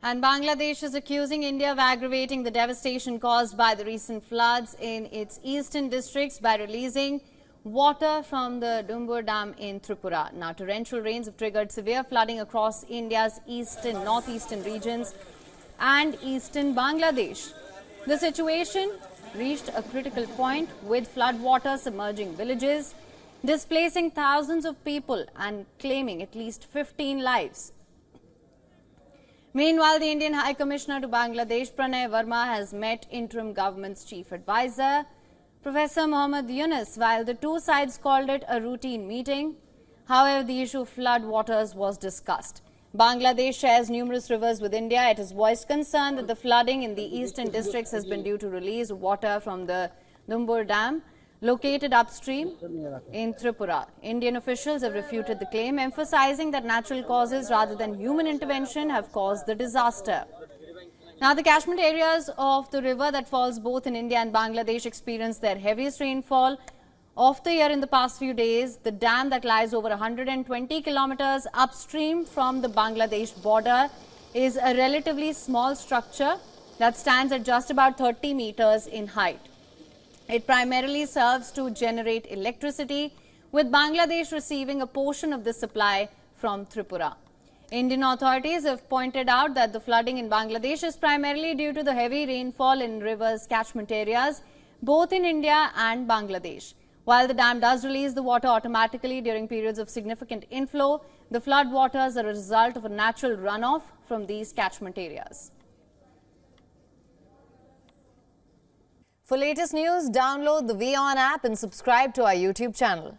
And Bangladesh is accusing India of aggravating the devastation caused by the recent floods in its eastern districts by releasing water from the Dumbur Dam in Tripura. Now, torrential rains have triggered severe flooding across India's eastern, northeastern regions and eastern Bangladesh. The situation reached a critical point with floodwater submerging villages, displacing thousands of people and claiming at least 15 lives. Meanwhile, the Indian High Commissioner to Bangladesh, Pranay Verma, has met interim government's chief advisor, Professor Mohammad Yunus, while the two sides called it a routine meeting. However, the issue of flood waters was discussed. Bangladesh shares numerous rivers with India. It has voiced concern that the flooding in the eastern districts has been due to release of water from the Dumbur Dam, located upstream in Tripura. Indian officials have refuted the claim, emphasizing that natural causes rather than human intervention have caused the disaster. Now, the catchment areas of the river that falls both in India and Bangladesh experienced their heaviest rainfall of the year in the past few days. The dam that lies over 120 kilometers upstream from the Bangladesh border is a relatively small structure that stands at just about 30 meters in height. It primarily serves to generate electricity, with Bangladesh receiving a portion of the supply from Tripura. Indian authorities have pointed out that the flooding in Bangladesh is primarily due to the heavy rainfall in rivers' catchment areas, both in India and Bangladesh. While the dam does release the water automatically during periods of significant inflow, the flood waters are a result of a natural runoff from these catchment areas. For latest news, download the WION app and subscribe to our YouTube channel.